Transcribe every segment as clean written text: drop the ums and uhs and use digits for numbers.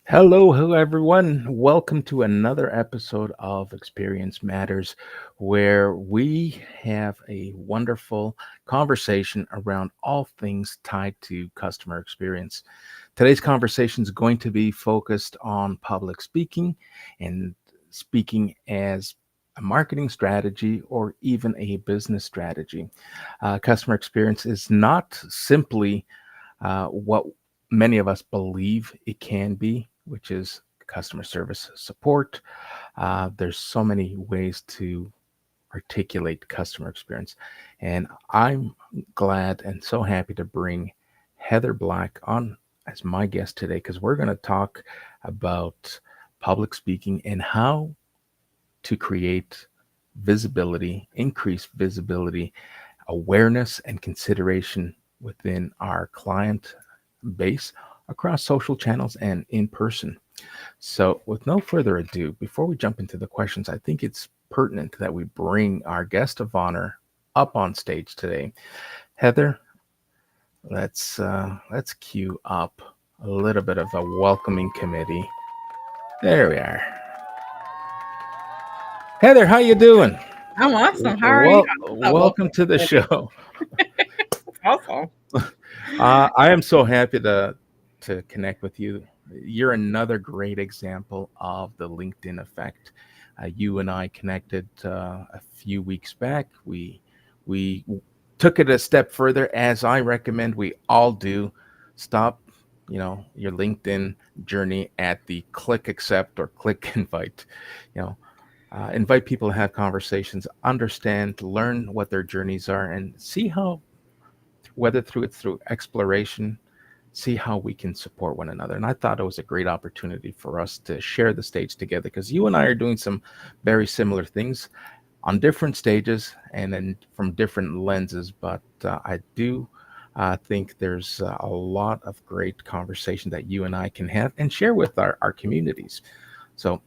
Hello, everyone. Welcome to another episode of Experience Matters, where we have a wonderful conversation around all things tied to customer experience. Today's conversation is going to be focused on public speaking and speaking as a marketing strategy or even a business strategy. Customer experience is not simply what many of us believe it can be, which is customer service support. There's so many ways to articulate customer experience. And I'm glad and so happy to bring Heather Black on as my guest today because we're going to talk about public speaking and how to create visibility, increase visibility, awareness, and consideration within our client base across social channels and in person. So, with no further ado, before we jump into the questions, I think it's pertinent that we bring our guest of honor up on stage today. Heather, let's cue up a little bit of a welcoming committee. There we are. Heather, how you doing? I'm awesome. How are you? Well, I love that welcome welcome to the committee. show. Awesome. I am so happy to connect with you. You're another great example of the LinkedIn effect. You and I connected a few weeks back. We took it a step further, as I recommend we all do. Stop, your LinkedIn journey at the click accept or click invite. You know, invite people to have conversations, understand, learn what their journeys are, and see how whether through exploration, see how we can support one another. And I thought it was a great opportunity for us to share the stage together because you and I are doing some very similar things on different stages and then from different lenses. But I do think there's a lot of great conversation that you and I can have and share with our communities. So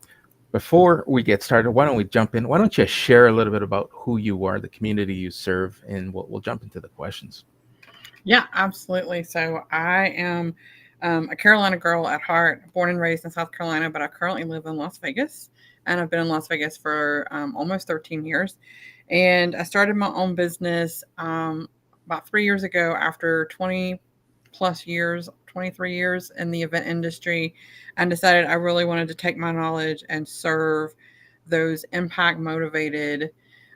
before we get started, why don't we jump in? Why don't you share a little bit about who you are, the community you serve, and we'll jump into the questions. Yeah, absolutely. So I am a Carolina girl at heart, born and raised in South Carolina, but I currently live in Las Vegas. And I've been in Las Vegas for almost 13 years. And I started my own business about 3 years ago after 20 plus years, 23 years in the event industry, and decided I really wanted to take my knowledge and serve those impact motivated,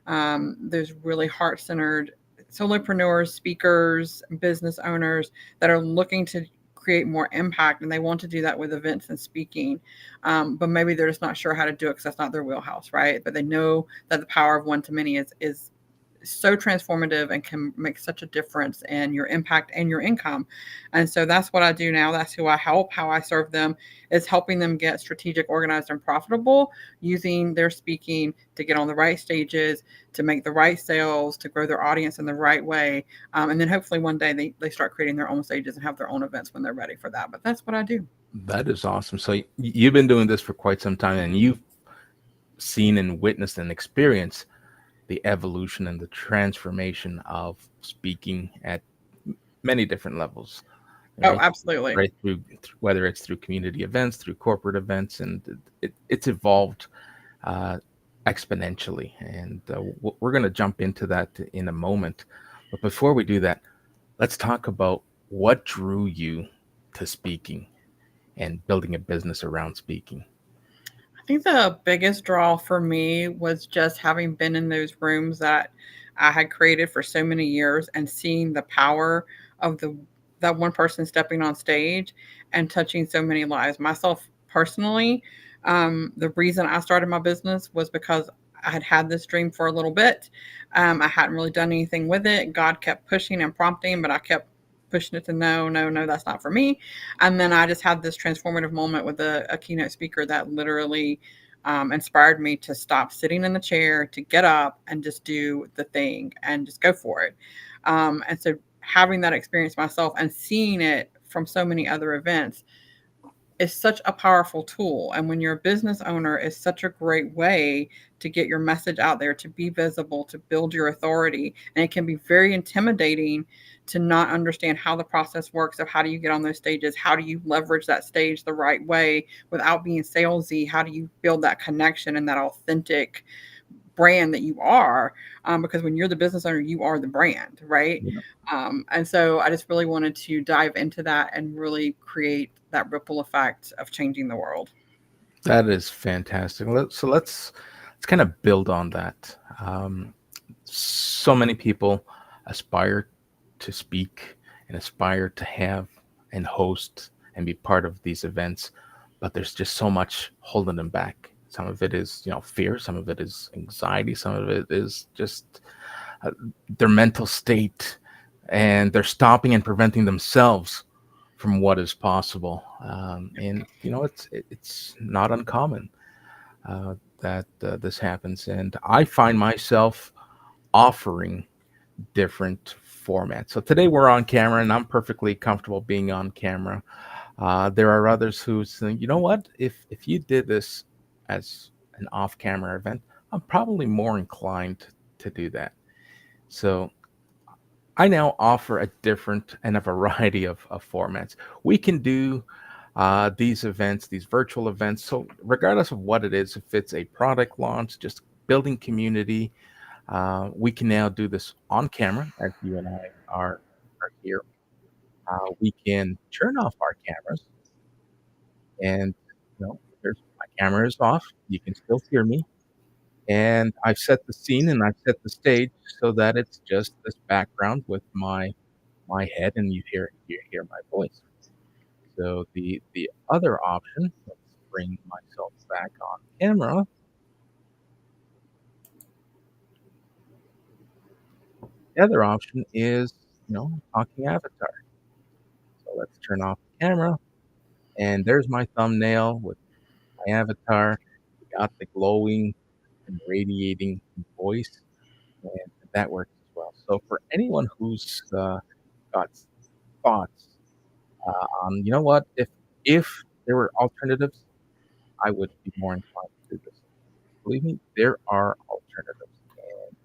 those really heart centered solopreneurs, speakers, business owners that are looking to create more impact, and they want to do that with events and speaking, but maybe they're just not sure how to do it because that's not their wheelhouse, right? But they know that the power of one to many is so transformative and can make such a difference in your impact and your income. And so that's what I do now. That's who I help. How I serve them is helping them get strategic, organized, and profitable using their speaking to get on the right stages, to make the right sales, to grow their audience in the right way. And then hopefully one day they start creating their own stages and have their own events when they're ready for that. But that's what I do. That is awesome. So you've been doing this for quite some time, and you've seen and witnessed and experienced the evolution and the transformation of speaking at many different levels, Oh, right? absolutely. Right through whether it's through community events, through corporate events, and it's evolved uh, exponentially. And we're going to jump into that in a moment. But before we do that, let's talk about what drew you to speaking and building a business around speaking. I think the biggest draw for me was just having been in those rooms that I had created for so many years and seeing the power of the that one person stepping on stage and touching so many lives. Myself personally, the reason I started my business was because I had had this dream for a little bit. I hadn't really done anything with it. God kept pushing and prompting, but I kept pushing it to no, no, no, that's not for me. And then I just had this transformative moment with a keynote speaker that literally inspired me to stop sitting in the chair, to get up and just do the thing and just go for it. And so having that experience myself and seeing it from so many other events is such a powerful tool. And when you're a business owner, is such a great way to get your message out there, to be visible, to build your authority. And it can be very intimidating to not understand how the process works of how do you get on those stages, how do you leverage that stage the right way without being salesy, how do you build that connection and that authentic brand that you are, because when you're the business owner, you are the brand, right? You know, And so I just really wanted to dive into that and really create that ripple effect of changing the world. that is fantastic. So let's kind of build on that. So many people aspire to speak and aspire to have and host and be part of these events, but there's just so much holding them back. Some of it is, fear. Some of it is anxiety. Some of it is just uh, their mental state, and they're stopping and preventing themselves from what is possible. And it's not uncommon that this happens. And I find myself offering different formats. So today we're on camera, and I'm perfectly comfortable being on camera. There are others who think, you know what, if you did this as an off-camera event, I'm probably more inclined to do that. So I now offer a different and a variety of formats. We can do these events, these virtual events. So regardless of what it is, if it's a product launch, just building community, we can now do this on camera as you and I are here. We can turn off our cameras, and there's my camera is off. You can still hear me, and I've set the scene and I've set the stage so that it's just this background with my head, and you hear my voice. So the other option, let's bring myself back on camera. The other option is talking avatar. So let's turn off the camera, and there's my thumbnail with my avatar. We got the glowing and radiating voice, and that works as well. So for anyone who's got thoughts on, what, if there were alternatives, I would be more inclined to do this. Believe me, there are alternatives, and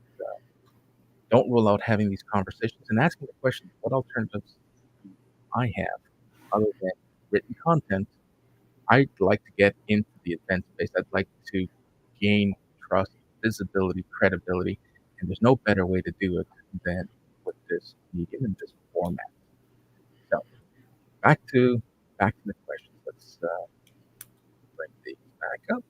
don't rule out having these conversations and asking the question, what alternatives do I have other than written content? I'd like to get into the event space. I'd like to gain trust, visibility, credibility, and there's no better way to do it than with this medium and this format. So back to the questions. Let's bring these back up.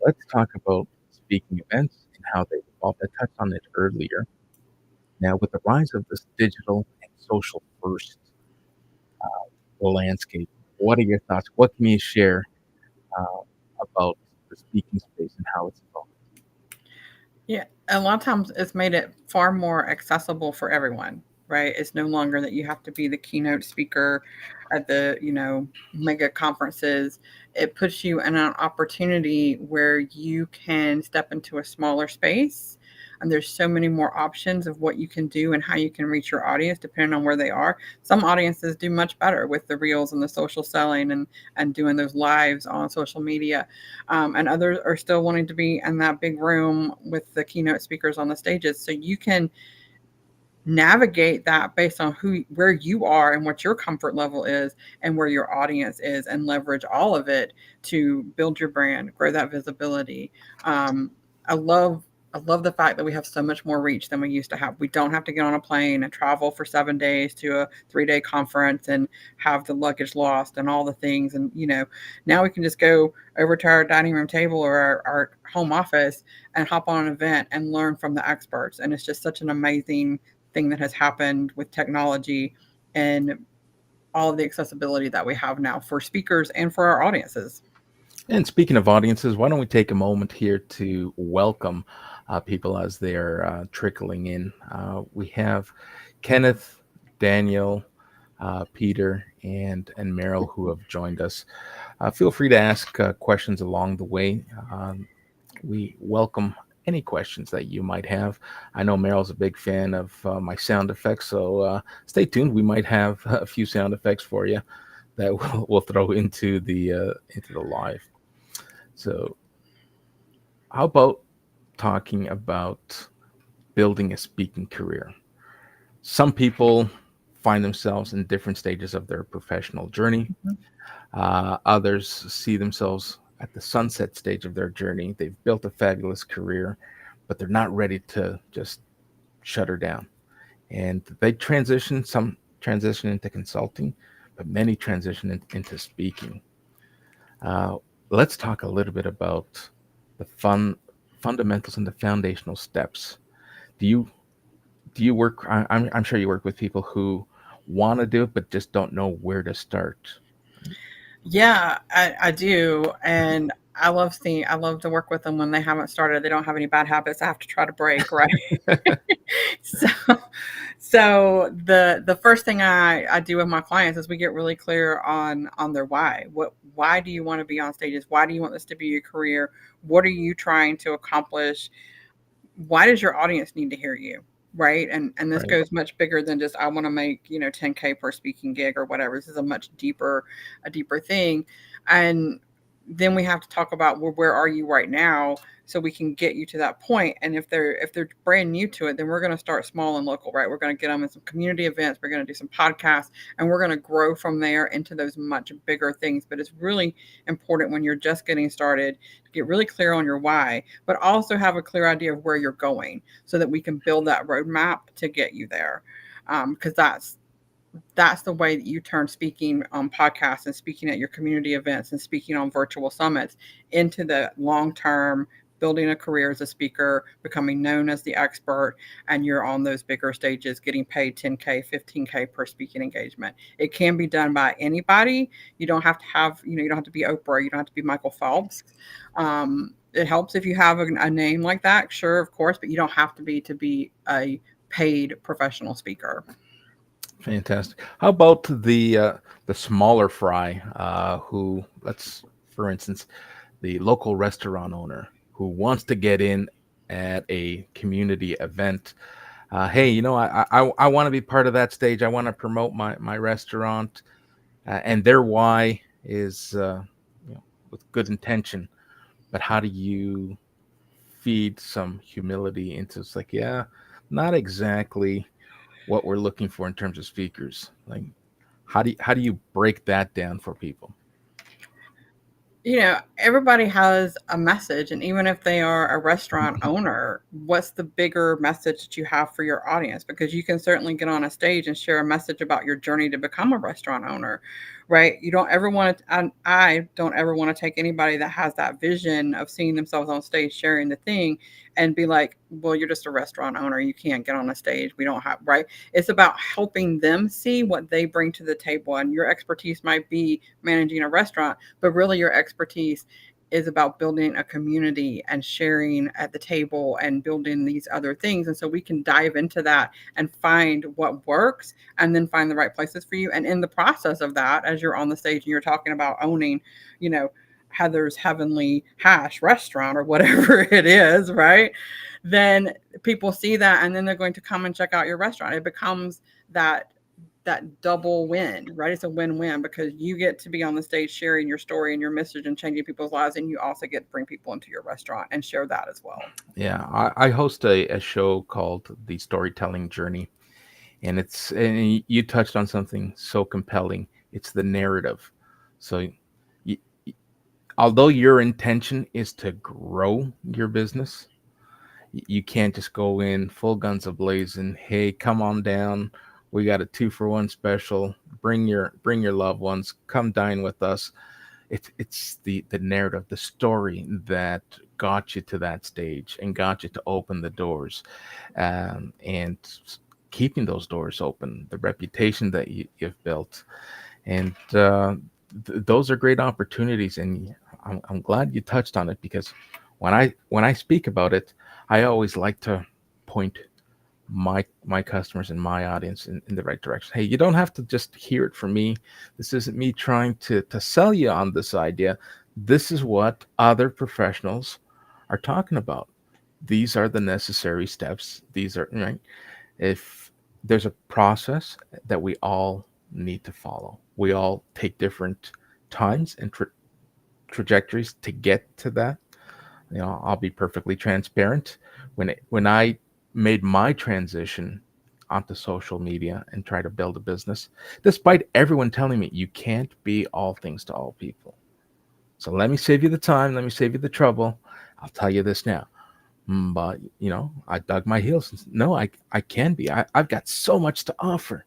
Let's talk about speaking events and how they evolved. I touched on it earlier. Now, with the rise of this digital and social first landscape, what are your thoughts? What can you share uh, about the speaking space and how it's evolved? Yeah, a lot of times it's made it far more accessible for everyone, right? It's no longer that you have to be the keynote speaker at the, mega conferences. It puts you in an opportunity where you can step into a smaller space. And there's so many more options of what you can do and how you can reach your audience depending on where they are. Some audiences do much better with the reels and the social selling and doing those lives on social media, and others are still wanting to be in that big room with the keynote speakers on the stages. So you can navigate that based on where you are and what your comfort level is and where your audience is, and leverage all of it to build your brand, grow that visibility. um, i love I love the fact that we have so much more reach than we used to have. We don't have to get on a plane and travel for 7 days to a 3 day conference and have the luggage lost and all the things. And now we can just go over to our dining room table or our home office and hop on an event and learn from the experts. And it's just such an amazing thing that has happened with technology and all of the accessibility that we have now for speakers and for our audiences. And speaking of audiences, why don't we take a moment here to welcome people as they're trickling in? We have Kenneth, Daniel, Peter, and Meryl who have joined us. Feel free to ask questions along the way. We welcome any questions that you might have. I know Meryl's a big fan of my sound effects, so stay tuned. We might have a few sound effects for you that we'll throw into the live. So, how about talking about building a speaking career? Some people find themselves in different stages of their professional journey. Mhm. Others see themselves at the sunset stage of their journey. They've built a fabulous career, but they're not ready to just shut her down. And they transition, some transition into consulting, but many transition into speaking. Uh, let's talk a little bit about the fundamentals and the foundational steps. Do you do you work? I'm sure you work with people who want to do it but just don't know where to start. Yeah, I do. And I love to work with them when they haven't started. They don't have any bad habits I have to try to break, right? So, so the first thing I do with my clients is we get really clear on their why. Why do you want to be on stages? Why do you want this to be your career? What are you trying to accomplish? Why does your audience need to hear you? Right. And this Right. goes much bigger than just I want to make, 10K per speaking gig or whatever. This is a deeper thing. And then we have to talk about, well, where are you right now, so we can get you to that point. And if they're brand new to it, then we're going to start small and local, right? We're going to get them in some community events, we're going to do some podcasts, and we're going to grow from there into those much bigger things. But it's really important when you're just getting started to get really clear on your why, but also have a clear idea of where you're going, so that we can build that roadmap to get you there. Because that's the way that you turn speaking on podcasts and speaking at your community events and speaking on virtual summits into the long term, building a career as a speaker, becoming known as the expert, and you're on those bigger stages getting paid 10K, 15K per speaking engagement. It can be done by anybody. You don't have to have, you don't have to be Oprah, you don't have to be Michael Phelps. It helps if you have a name like that, sure, of course, but you don't have to be a paid professional speaker. Fantastic. How about the smaller fry who, let's for instance, the local restaurant owner who wants to get in at a community event. Hey, I want to be part of that stage. I want to promote my restaurant, and their why is with good intention. But how do you feed some humility into it's like, yeah, not exactly what we're looking for in terms of speakers. Like, how do you break that down for people? Everybody has a message, and even if they are a restaurant owner, what's the bigger message that you have for your audience? Because you can certainly get on a stage and share a message about your journey to become a restaurant owner, right? You don't ever want to, I don't ever want to take anybody that has that vision of seeing themselves on stage sharing the thing and be like, well, you're just a restaurant owner. You can't get on a stage. We don't have, right? It's about helping them see what they bring to the table. And your expertise might be managing a restaurant, but really your expertise is about building a community and sharing at the table and building these other things. And so we can dive into that and find what works, and then find the right places for you. And in the process of that, as you're on the stage and you're talking about owning, you know, Heather's Heavenly Hash restaurant or whatever it is, right? Then people see that, and then they're going to come and check out your restaurant. It becomes that double win, right? It's a win-win because you get to be on the stage sharing your story and your message and changing people's lives, and you also get to bring people into your restaurant and share that as well. Yeah, I host a show called The Storytelling Journey, and you touched on something so compelling. It's the narrative. So, y although your intention is to grow your business, you can't just go in full guns a blazing. Hey, come on down. We got a 2-for-1 special. Bring your loved ones. Come dine with us. It's the narrative, the story that got you to that stage and got you to open the doors, and keeping those doors open, the reputation that you've built, and those are great opportunities. And I'm glad you touched on it because when I speak about it, I always like to point my customers and my audience in the right direction. Hey, you don't have to just hear it from me. This isn't me trying to sell you on this idea. This is what other professionals are talking about. these are the necessary steps. These are right. If there's a process that we all need to follow, we all take different times and trajectories to get to that. I'll be perfectly transparent. When I made my transition onto social media and try to build a business, despite everyone telling me you can't be all things to all people. So let me save you the time, let me save you the trouble. I'll tell you this now. But I dug my heels. No, I can be. I've got so much to offer,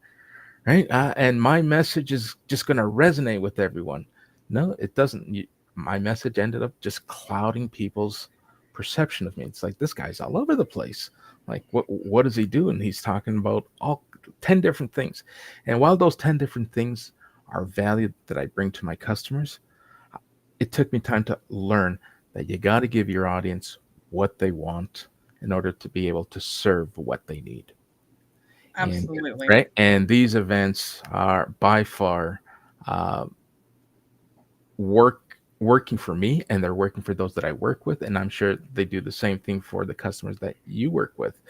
right? And my message is just going to resonate with everyone. No, it doesn't. My message ended up just clouding people's perception of me. It's like this guy's all over the place. Like what is he doing? He's talking about all 10 different things. And while those 10 different things are value that I bring to my customers, it took me time to learn that you got to give your audience what they want in order to be able to serve what they need. And Absolutely. right, and these events are by far uh, working for me, and they're working for those that I work with, and I'm sure they do the same thing for the customers that you work with.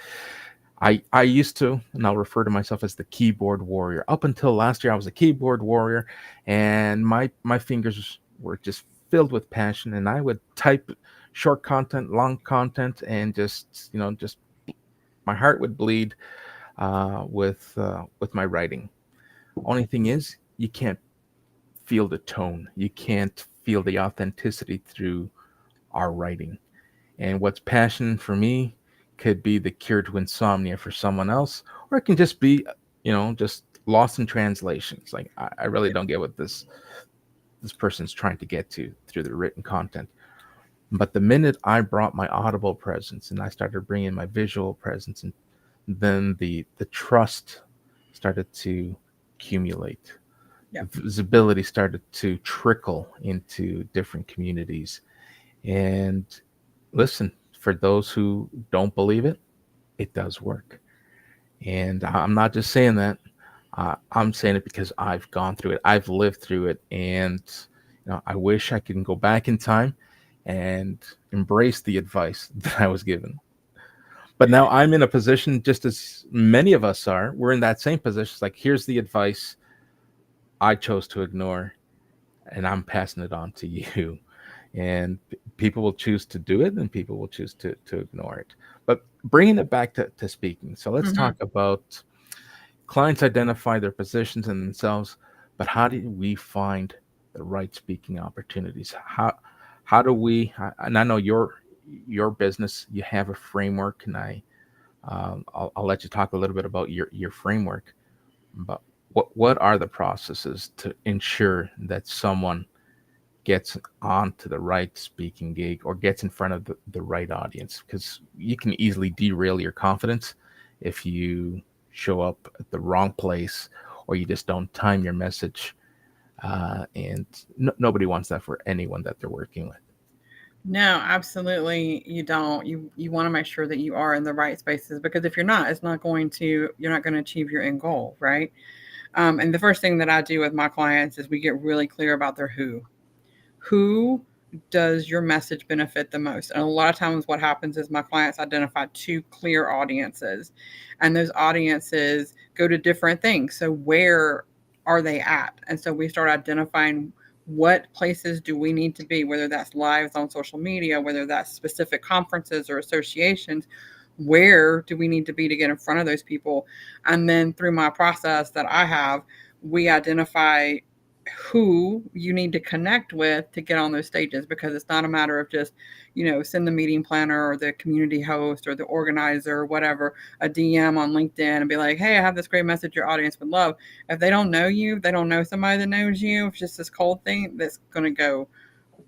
I used to, and I'll refer to myself as the keyboard warrior. Up until last year, I was a keyboard warrior, and my fingers were just filled with passion, and I would type short content, long content, and just my heart would bleed with my writing. Only thing is, you can't feel the tone. You can't feel the authenticity through our writing. And what's passion for me could be the cure to insomnia for someone else, or it can just be, just lost in translations. Like I really Yeah. don't get what this person's trying to get to through the written content. But the minute I brought my audible presence and I started bringing my visual presence, and then the trust started to accumulate. Yeah. The visibility started to trickle into different communities. And listen, for those who don't believe it, it does work. And I'm not just saying that. I'm saying it because I've gone through it. I've lived through it, and I wish I could go back in time and embrace the advice that I was given. But now I'm in a position, just as many of us are. We're in that same position. It's like, here's the advice I chose to ignore, and I'm passing it on to you. And people will choose to do it, and people will choose to ignore it. But bringing it back to speaking, so let's Hmm. talk about clients identify their positions and themselves, but how do we find the right speaking opportunities? How do we? And I know your business, you have a framework, and I'll let you talk a little bit about your framework. But what are the processes to ensure that someone gets onto the right speaking gig or gets in front of the right audience? Because you can easily derail your confidence if you show up at the wrong place, or you just don't time your message. And nobody wants that for anyone that they're working with. No, absolutely you don't. You want to make sure that you are in the right spaces, because if you're not, you're not going to achieve your end goal, right? And the first thing that I do with my clients is we get really clear about their who. Who does your message benefit the most? And a lot of times, what happens is my clients identify two clear audiences, and those audiences go to different things. So, where are they at? And so, we start identifying what places do we need to be, whether that's lives on social media, whether that's specific conferences or associations. Where do we need to be to get in front of those people? And then through my process that I have, we identify who you need to connect with to get on those stages, because it's not a matter of just send the meeting planner or the community host or the organizer or whatever a DM on LinkedIn and be like, hey, I have this great message your audience would love. If they don't know you, they don't know somebody that knows you, it's just this cold thing that's going to go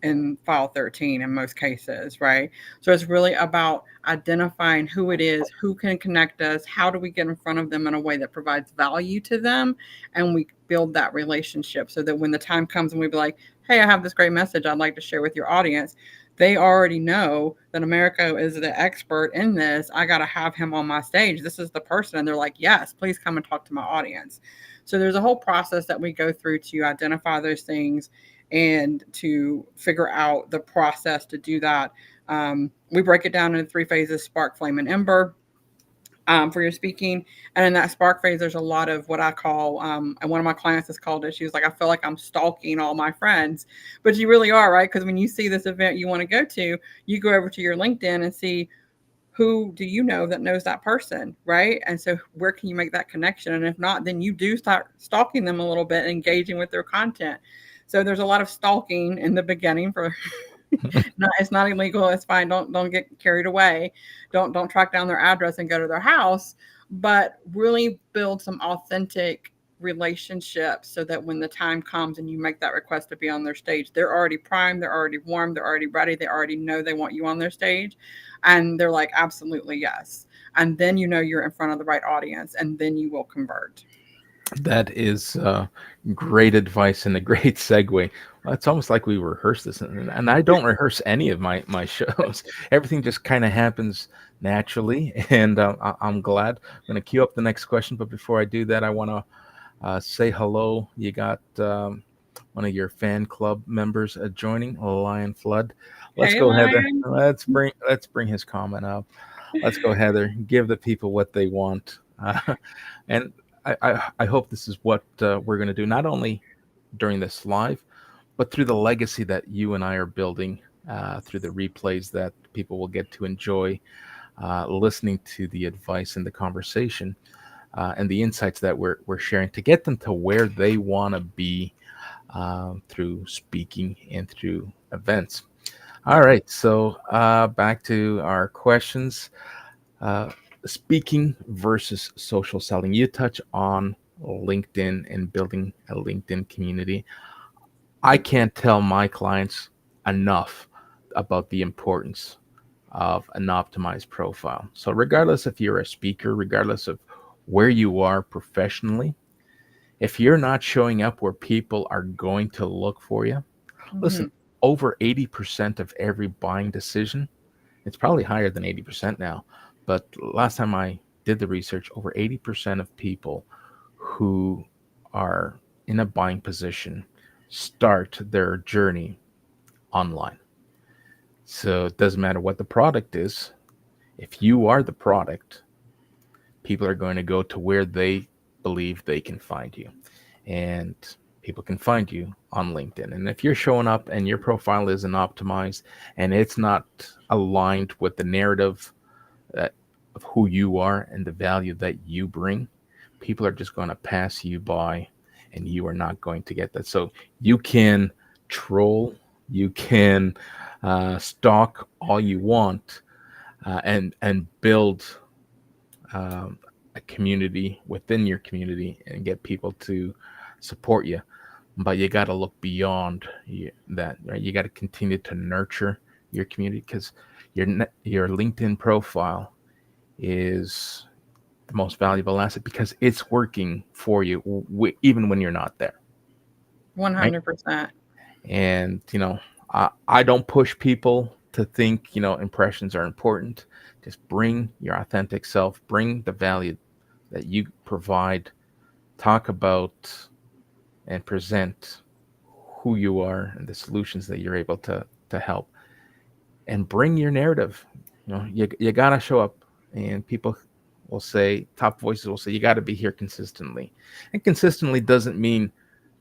in file 13 in most cases, right? So it's really about identifying who it is, who can connect us, how do we get in front of them in a way that provides value to them, and we build that relationship so that when the time comes and we be like, hey, I have this great message I'd like to share with your audience, they already know that Americo is the expert in this. I got to have him on my stage. This is the person. And they're like, yes, please come and talk to my audience. So there's a whole process that we go through to identify those things and to figure out the process to do that. We break it down into three phases: spark, flame, and ember. For your speaking. And in that spark phase, there's a lot of what I call, and one of my clients has called it, she was like, I feel like I'm stalking all my friends. But you really are, right? Because when you see this event you want to go to, you go over to your LinkedIn and see who do you know that knows that person, right? And so where can you make that connection? And if not, then you do start stalking them a little bit, engaging with their content. So there's a lot of stalking in the beginning for not, it's not illegal. It's fine. Don't get carried away. Don't track down their address and go to their house, but really build some authentic relationships so that when the time comes and you make that request to be on their stage, they're already primed, they're already warm, they're already ready, they already know they want you on their stage, and they're like, absolutely yes. And then you know you're in front of the right audience, and then you will convert. That is great advice and a great segue. Well, it's almost like we rehearse this, and I don't rehearse any of my shows. Everything just kind of happens naturally, and I'm glad. I'm going to queue up the next question, but before I do that, I want to say hello. You got one of your fan club members joining, Lion Flood. Let's Hey, go, Heather. Lion. Let's bring his comment up. Let's go, Heather. Give the people what they want. And I hope this is what we're going to do, not only during this live, but through the legacy that you and I are building, through the replays that people will get to enjoy, listening to the advice and the conversation, and the insights that we're sharing to get them to where they want to be, through speaking and through events. All right, so back to our questions. Uh, Speaking versus social selling. You touch on LinkedIn and building a LinkedIn community. I can't tell my clients enough about the importance of an optimized profile. So, regardless if you're a speaker, regardless of where you are professionally, if you're not showing up where people are going to look for you, listen, Mhm. over 80% of every buying decision, it's probably higher than 80% now. But last time I did the research, over 80% of people who are in a buying position start their journey online. So it doesn't matter what the product is. If you are the product, people are going to go to where they believe they can find you. And people can find you on LinkedIn. And if you're showing up and your profile isn't optimized and it's not aligned with the narrative that of who you are and the value that you bring, people are just going to pass you by and you are not going to get that. So you can troll, you can stalk all you want, and build a community within your community and get people to support you. But you got to look beyond that, right? You got to continue to nurture your community because your LinkedIn profile is the most valuable asset because it's working for you even when you're not there, right? 100%. And I don't push people to think impressions are important. Just bring your authentic self, bring the value that you provide, talk about and present who you are and the solutions that you're able to help, and bring your narrative. You gotta show up, and people will say, top voices will say, you got to be here consistently. And consistently doesn't mean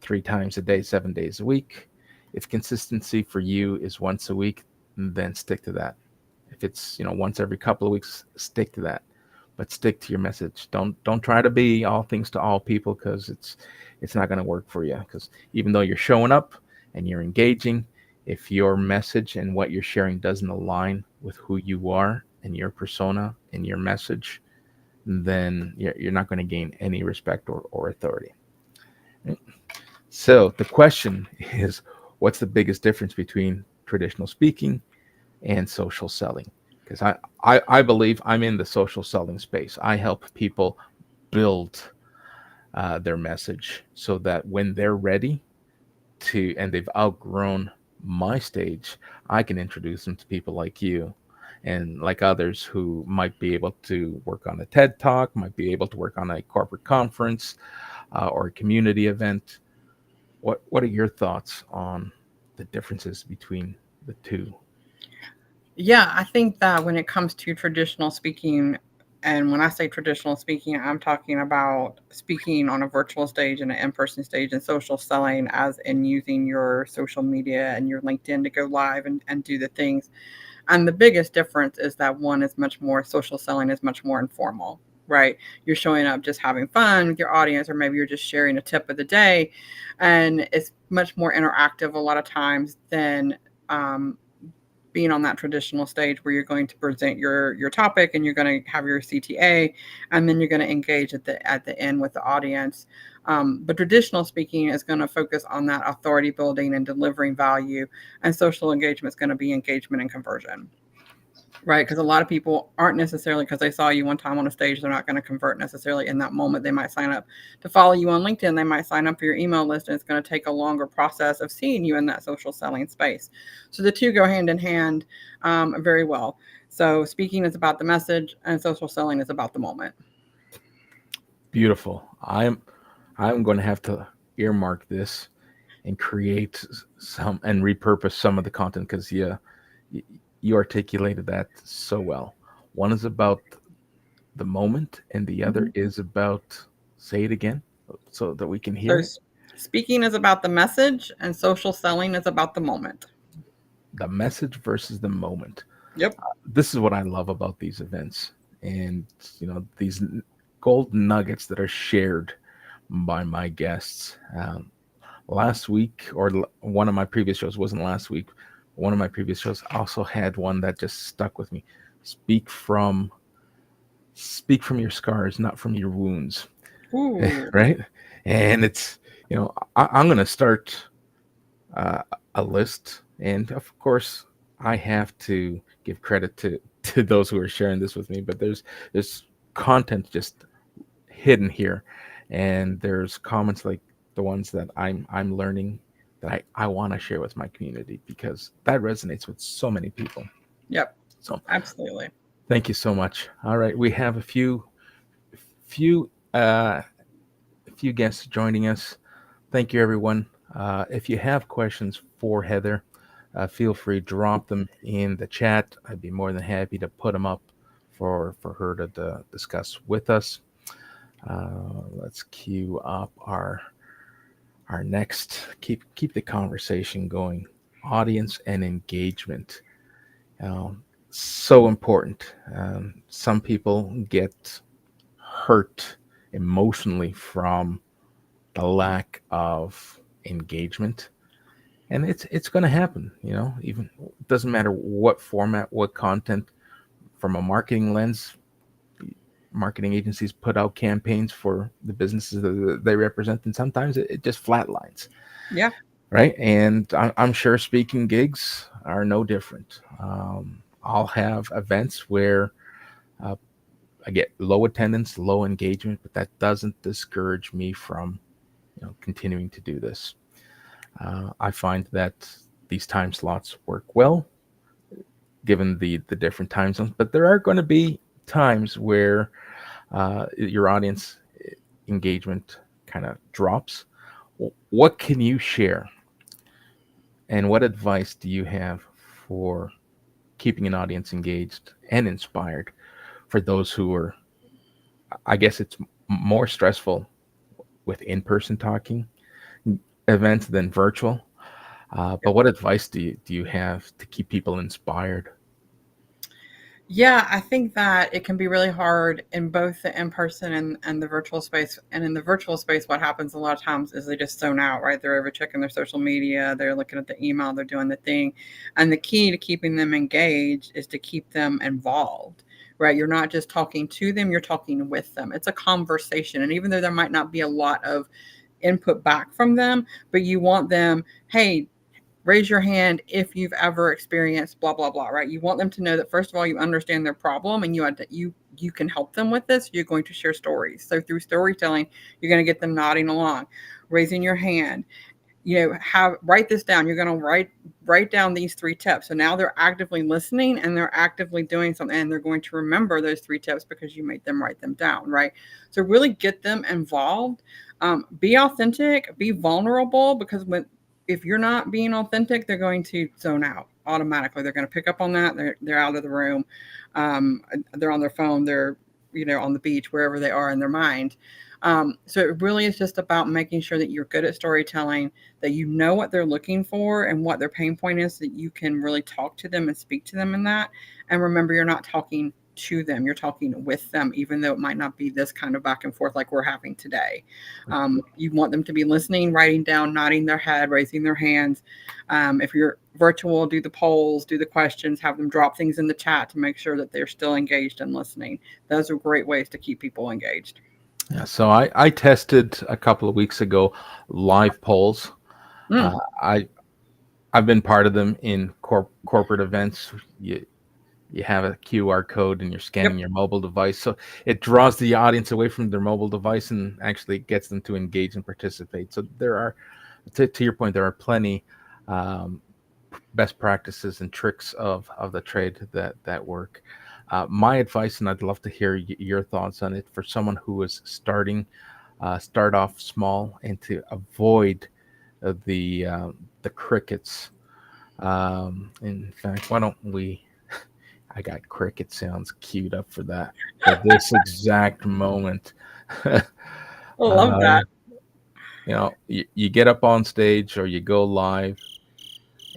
3 times a day, 7 days a week. If consistency for you is once a week, then stick to that. If it's once every couple of weeks, stick to that. But stick to your message. Don't try to be all things to all people, because it's not going to work for you. Because even though you're showing up and you're engaging, if your message and what you're sharing doesn't align with who you are and your persona and your message, then you're not going to gain any respect or authority. Right? So the question is, what's the biggest difference between traditional speaking and social selling? Because I believe I'm in the social selling space. I help people build their message so that when they're ready and they've outgrown my stage, I can introduce them to people like you and like others who might be able to work on a TED talk, might be able to work on a corporate conference, or a community event. What are your thoughts on the differences between the two? Yeah, I think that when it comes to traditional speaking, and when I say traditional speaking, I'm talking about speaking on a virtual stage and an in person stage and social selling, as in using your social media and your LinkedIn to go live and do the things. And the biggest difference is that one is much more social selling is much more informal, right? You're showing up just having fun with your audience, or maybe you're just sharing a tip of the day. And it's much more interactive a lot of times than um, being on that traditional stage where you're going to present your topic and you're going to have your CTA, and then you're going to engage at the end with the audience. But traditional speaking is going to focus on that authority building and delivering value, and social engagement is going to be engagement and conversion. Right, because a lot of people aren't necessarily, because they saw you one time on a stage, they're not going to convert necessarily in that moment. They might sign up to follow you on LinkedIn. They might sign up for your email list, and it's going to take a longer process of seeing you in that social selling space. So the two go hand in hand very well. So speaking is about the message, and social selling is about the moment. Beautiful. I'm going to have to earmark this and create some and repurpose some of the content because y- you articulated that so well. One is about the moment, and the other Mhm. is about, say it again so that we can So hear it. speaking is about the message, and social selling is about the moment. The message versus the moment. Yep. This is what I love about these events, and these gold nuggets that are shared by my guests. Last week, or one of my previous shows wasn't last week. One of my previous shows also had one that just stuck with me. Speak from speak from your scars, not from your wounds. Ooh. Right? And it's I'm going to start uh, a list, and of course, I have to give credit to those who are sharing this with me. But there's content just hidden here, and there's comments like the ones that I'm learning that I want to share with my community because that resonates with so many people. Yep. So Absolutely. thank you so much. All right, we have few few guests joining us. Thank you, everyone. If you have questions for Heather, feel free to drop them in the chat. I'd be more than happy to put them up for her to discuss with us. Let's queue up our next. Keep the conversation going. Audience and engagement. Um, so important. Some people get hurt emotionally from the lack of engagement, and it's going to happen. Even it doesn't matter what format, what content. From a marketing lens, marketing agencies put out campaigns for the businesses that they represent, and sometimes it just flatlines, Yeah. right? And I'm sure speaking gigs are no different. I'll have events where uh, I get low attendance, low engagement, but that doesn't discourage me from continuing to do this. I find that these time slots work well given the different time zones, but there are going to be times where your audience engagement kind of drops. What can you share, and what advice do you have for keeping an audience engaged and inspired for those who are, I guess it's more stressful with in-person talking events than virtual. But what advice do you have to keep people inspired? Yeah, I think that it can be really hard in both the in person and the virtual space. And in the virtual space, what happens a lot of times is they just zone out, right? They're over checking their social media, they're looking at the email, they're doing the thing. And the key to keeping them engaged is to keep them involved, right? You're not just talking to them, you're talking with them. It's a conversation. And even though there might not be a lot of input back from them, but you want them, hey, raise your hand if you've ever experienced blah blah blah, right? You want them to know that first of all you understand their problem, and you can help them with this. You're going to share stories, so through storytelling you're going to get them nodding along, raising your hand. Have write this down. You're going to write down these three tips, so now they're actively listening and they're actively doing something, and they're going to remember those three tips because you made them write them down, right? So really get them involved. Be authentic, be vulnerable, because when if you're not being authentic, they're going to zone out. automatically. They're going to pick up on that. They're out of the room. They're on their phone. They're on the beach, wherever they are in their mind. So it really is just about making sure that you're good at storytelling, that you know what they're looking for and what their pain point is, that you can really talk to them and speak to them in that. And remember, you're not talking to them, you're talking with them, even though it might not be this kind of back and forth like we're having today. You want them to be listening, writing down, nodding their head, raising their hands. If you're virtual, do the polls, do the questions, have them drop things in the chat to make sure that they're still engaged and listening. Those are great ways to keep people engaged. Yeah, so I tested a couple of weeks ago live polls. Mm, Uh, I I've been part of them in corporate events. You have a QR code and you're yep. scanning your mobile device, so it draws the audience away from their mobile device and actually gets them to engage and participate. So there are, to your point, there are plenty um, best practices and tricks of the trade that work. My advice, and I'd love to hear your thoughts on it, for someone who is starting, start off small and to avoid the crickets. In fact, why don't we? I got cricket sounds queued up for that for this exact moment. I love that. You get up on stage or you go live,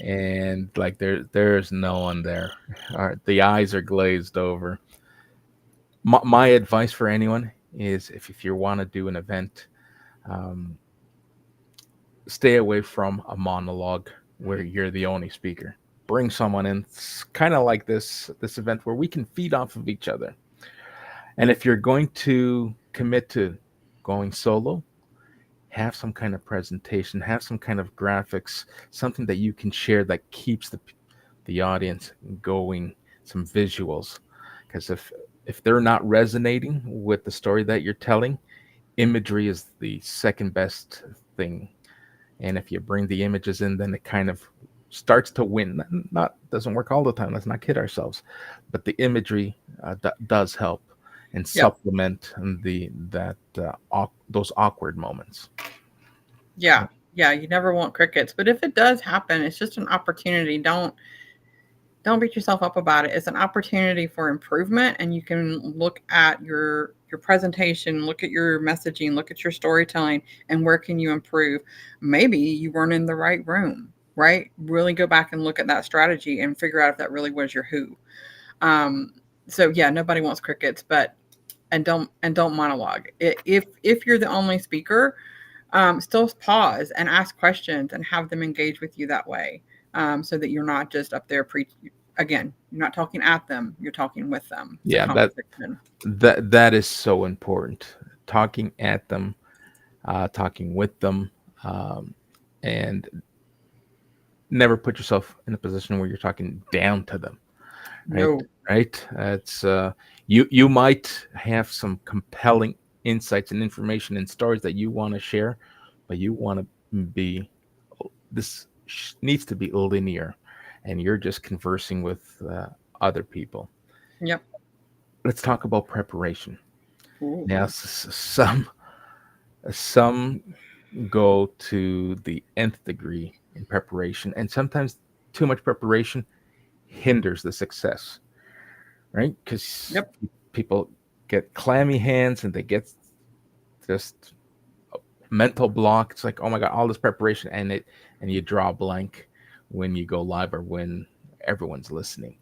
and like there's no one there. All right, the eyes are glazed over. My advice for anyone is, if you want to do an event, um, stay away from a monologue where you're the only speaker. Bring someone in. It's kind of like this event where we can feed off of each other. And if you're going to commit to going solo, have some kind of presentation, have some kind of graphics, something that you can share that keeps the audience going, some visuals. Because if they're not resonating with the story that you're telling, imagery is the second best thing. And if you bring the images in, then it kind of starts to win. Not doesn't work all the time. Let's not kid ourselves, but the imagery does help and Yep. supplement those awkward moments. Yeah. Yeah. You never want crickets, but if it does happen, it's just an opportunity. Don't beat yourself up about it. It's an opportunity for improvement, and you can look at your presentation, look at your messaging, look at your storytelling, and where can you improve. Maybe you weren't in the right room, right? Really go back and look at that strategy and figure out if that really was your who. Um, so yeah, nobody wants crickets, but and don't monologue. If you're the only speaker, still pause and ask questions and have them engage with you that way, so that you're not just up there again, you're not talking at them, you're talking with them. It's a Yeah, conversation. that is so important. Talking at them, talking with them, um, and never put yourself in a position where you're talking down to them. Right, No. right. It's you might have some compelling insights and information and stories that you want to share, but you want to be needs to be linear, and you're just conversing with other people. Yep. Let's talk about preparation Ooh. now. Some go to the nth degree in preparation, and sometimes too much preparation hinders the success, right? Because Yep. people get clammy hands and they get just mental block. It's like, oh my god, all this preparation, and you draw a blank when you go live or when everyone's listening.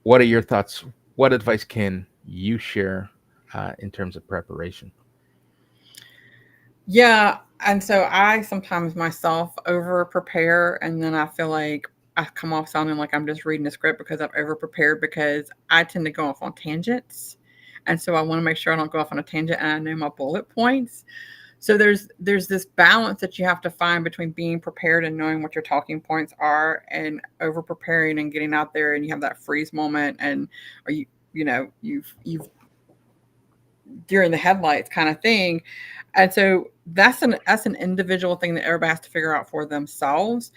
What are your thoughts? What advice can you share in terms of preparation? Yeah, and so I sometimes myself over prepare, and then I feel like I come off sounding like I'm just reading a script because I've over prepared, because I tend to go off on tangents. And so I want to make sure I don't go off on a tangent and I know my bullet points. So there's this balance that you have to find between being prepared and knowing what your talking points are, and over preparing and getting out there and you have that freeze moment, and or you've during the headlights kind of thing. And so that's an individual thing that everybody has to figure out for themselves.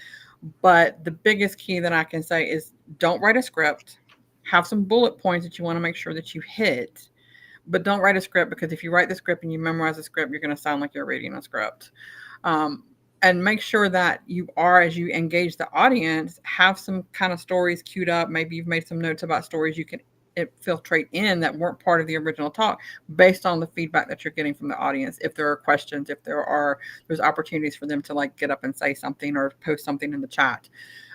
But the biggest key that I can say is, don't write a script. Have some bullet points that you want to make sure that you hit, but don't write a script, because if you write the script and you memorize the script, you're going to sound like you're reading a script. Um, and make sure that you are, as you engage the audience, have some kind of stories queued up. Maybe you've made some notes about stories you can infiltrate in that weren't part of the original talk, based on the feedback that you're getting from the audience. If there are questions, if there's opportunities for them to like get up and say something or post something in the chat.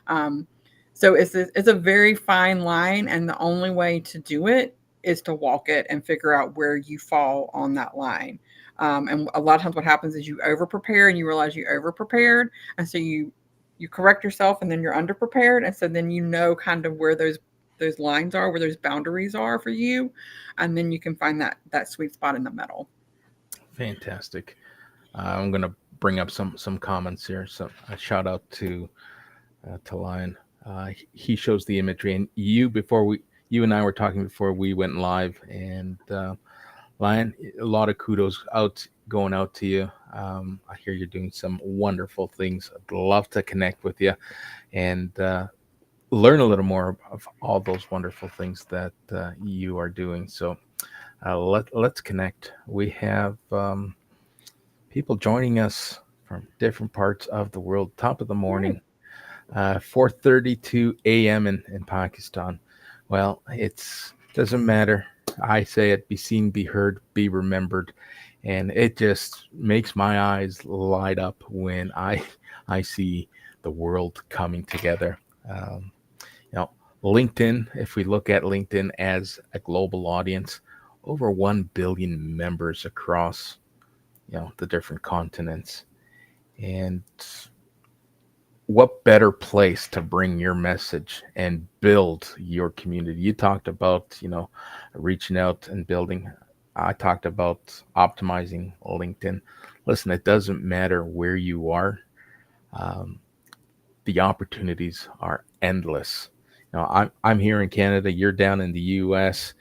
um, so it's a very fine line, and the only way to do it is to walk it and figure out where you fall on that line. And a lot of times, what happens is you over prepare and you realize you over prepared, and so you correct yourself, and then you're under prepared, and so then you know kind of where those lines are, where those boundaries are for you, and then you can find that sweet spot in the middle. Fantastic. I'm gonna bring up some comments here. So a shout out to Lion. He shows the imagery, and you and I were talking before we went live, and Lion, a lot of kudos going out to you. I hear you're doing some wonderful things. I'd love to connect with you and learn a little more of all those wonderful things that you are doing. So let's connect. We have people joining us from different parts of the world. Top of the Right. morning, 4:32 a.m. in Pakistan. Well, it's doesn't matter. I say it: be seen, be heard, be remembered, and it just makes my eyes light up when I see the world coming together. Um, you know, LinkedIn. If we look at LinkedIn as a global audience, over 1 billion members across the different continents, and what better place to bring your message and build your community? You talked about, reaching out and building. I talked about optimizing LinkedIn. Listen, it doesn't matter where you are. Um, the opportunities are endless. I'm here in Canada. You're down in the U.S.,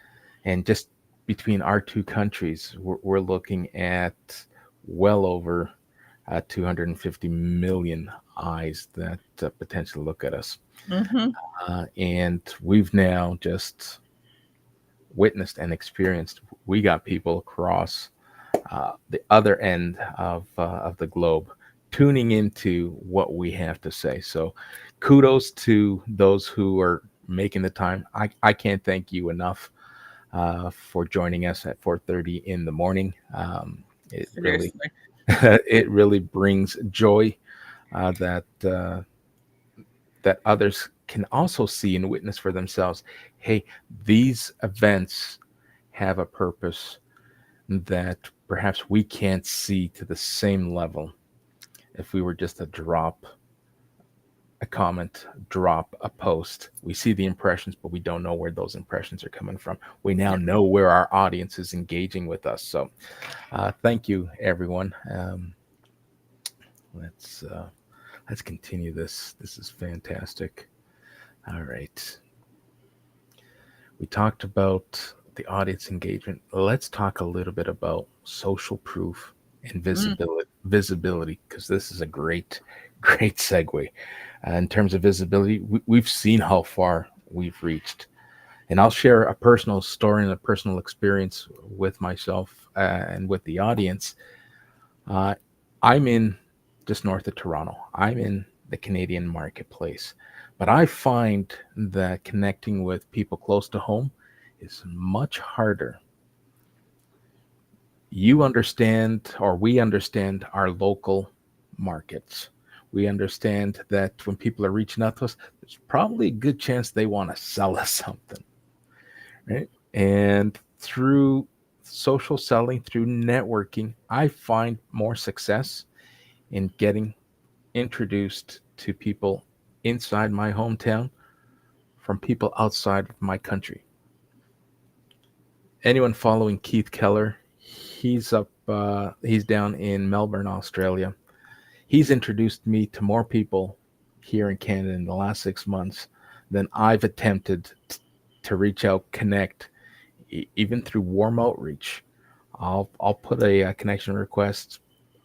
and just between our two countries, we're looking at well over 250 million eyes that potentially look at us. Mm-hmm. And we've now just witnessed and experienced. We got people across the other end of the globe tuning into what we have to say. So, kudos to those who are making the time. I can't thank you enough for joining us at 4:30 in the morning. It really Seriously. it really brings joy that that others can also see and witness for themselves. Hey, these events have a purpose that perhaps we can't see to the same level if we were just to drop a comment, drop a post. We see the impressions, but we don't know where those impressions are coming from. We now Yeah. know where our audience is engaging with us. So, thank you, everyone. Let's let's continue this. This is fantastic. All right. We talked about the audience engagement. Let's talk a little bit about social proof and Mm, visibility, because this is a great, great segue. In terms of visibility, we've seen how far we've reached. And I'll share a personal story and a personal experience with myself and with the audience. Uh, I'm in just north of Toronto. I'm in the Canadian marketplace. But I find that connecting with people close to home is much harder. You understand, or we understand, our local markets. We understand that when people are reaching out to us, there's probably a good chance they want to sell us something, right? And through social selling, through networking, I find more success in getting introduced to people inside my hometown from people outside of my country. Anyone following Keith Keller, he's down in Melbourne, Australia. He's introduced me to more people here in Canada in the last 6 months than I've attempted to reach out, connect, even through warm outreach. I'll put a connection request.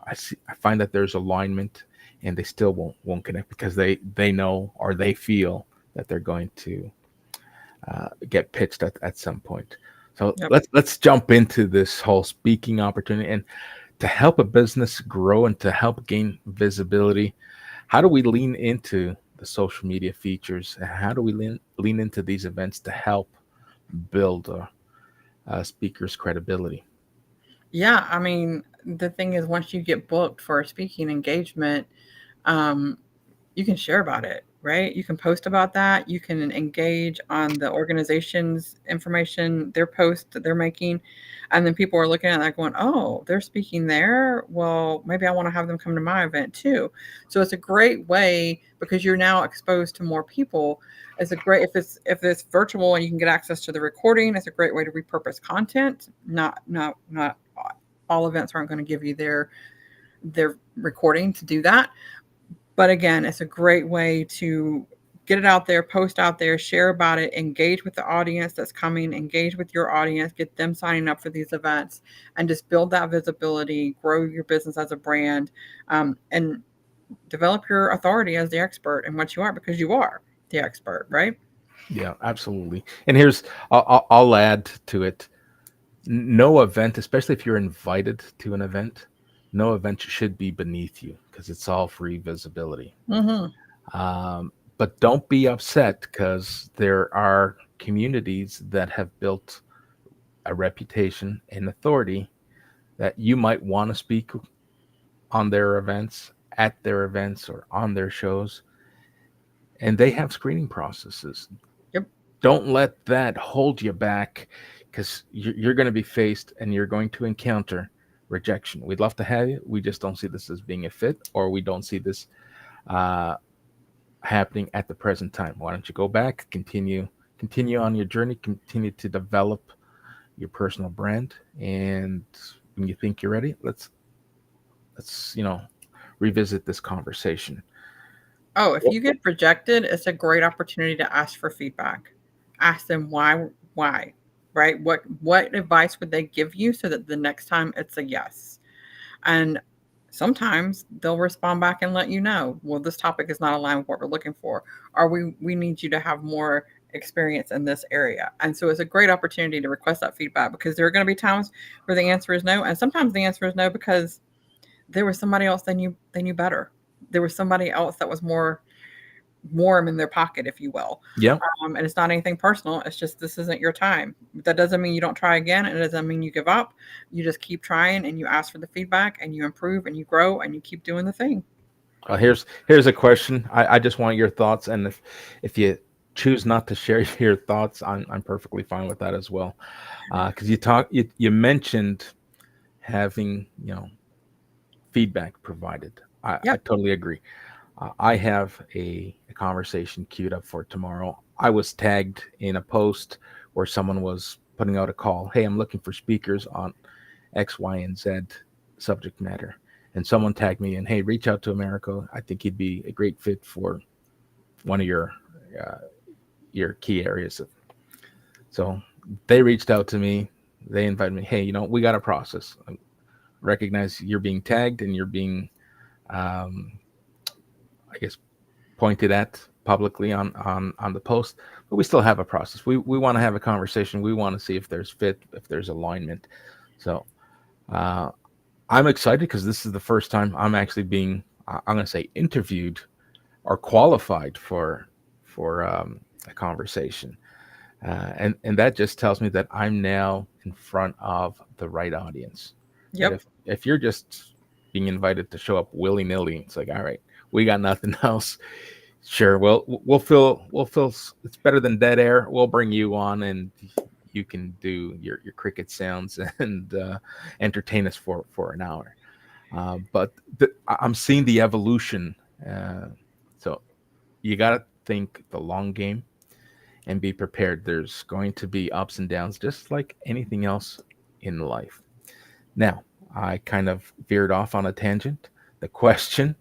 I find that there's alignment, and they still won't connect because they know or they feel that they're going to get pitched at some point. So yep. let's jump into this whole speaking opportunity. And to help a business grow and to help gain visibility, how do we lean into the social media features? How do we lean into these events to help build a speaker's credibility? Yeah, I mean, the thing is, once you get booked for a speaking engagement, um, you can share about it, right? You can post about that. You can engage on the organization's information, their post that they're making. And then people are looking at that going, oh, they're speaking there. Well, maybe I want to have them come to my event too. So it's a great way because you're now exposed to more people. It's a great if it's virtual and you can get access to the recording, it's a great way to repurpose content. Not all events aren't going to give you their recording to do that, but again, it's a great way to get it out there, post out there, share about it, engage with the audience that's coming, engage with your audience, get them signing up for these events, and just build that visibility, grow your business as a brand, and develop your authority as the expert in what you are because you are the expert, right? Yeah, absolutely. And here's I'll add to it. No event, especially if you're invited to an event, no event should be beneath you because it's all free visibility. Mm-hmm. But don't be upset because there are communities that have built a reputation and authority that you might want to speak on their events, at their events, or on their shows, and they have screening processes. Yep. Don't let that hold you back because you're going to be faced and you're going to encounter rejection. We'd love to have you. We just don't see this as being a fit, or we don't see this uh, happening at the present time. Why don't you go back, continue on your journey, continue to develop your personal brand, and when you think you're ready, let's revisit this conversation. Oh, if you get rejected, it's a great opportunity to ask for feedback. Ask them why, right? What advice would they give you so that the next time it's a yes? And sometimes they'll respond back and let you know, well, this topic is not aligned with what we're looking for, or we need you to have more experience in this area. And so it's a great opportunity to request that feedback because there are going to be times where the answer is no, and sometimes the answer is no because there was somebody else they knew better. There was somebody else that was more warm in their pocket, if you will. Yeah. And it's not anything personal. It's just this isn't your time. That doesn't mean you don't try again. And it doesn't mean you give up. You just keep trying and you ask for the feedback and you improve and you grow and you keep doing the thing. Here's a question. I just want your thoughts, and if you choose not to share your thoughts, I'm perfectly fine with that as well. Because you mentioned having feedback provided. I Yep. totally agree. I have a conversation queued up for tomorrow. I was tagged in a post where someone was putting out a call. Hey, I'm looking for speakers on X, Y, and Z subject matter. And someone tagged me in, hey, reach out to America. I think he'd be a great fit for one of uh, your key areas. So they reached out to me. They invited me, hey, we got a process. I recognize you're being tagged and you're being, um, I guess, pointed at publicly on the post, but we still have a process. We want to have a conversation. We want to see if there's fit, if there's alignment. So uh, I'm excited because this is the first time I'm actually being, I'm going to say, interviewed or qualified for a conversation, and that just tells me that I'm now in front of the right audience. Right? Yep. If you're just being invited to show up willy nilly, it's like, all right, we got nothing else. Sure, we'll fill. It's better than dead air. We'll bring you on, and you can do your cricket sounds and entertain us for an hour. But I'm seeing the evolution. So you got to think the long game and be prepared. There's going to be ups and downs, just like anything else in life. Now, I kind of veered off on a tangent. The question: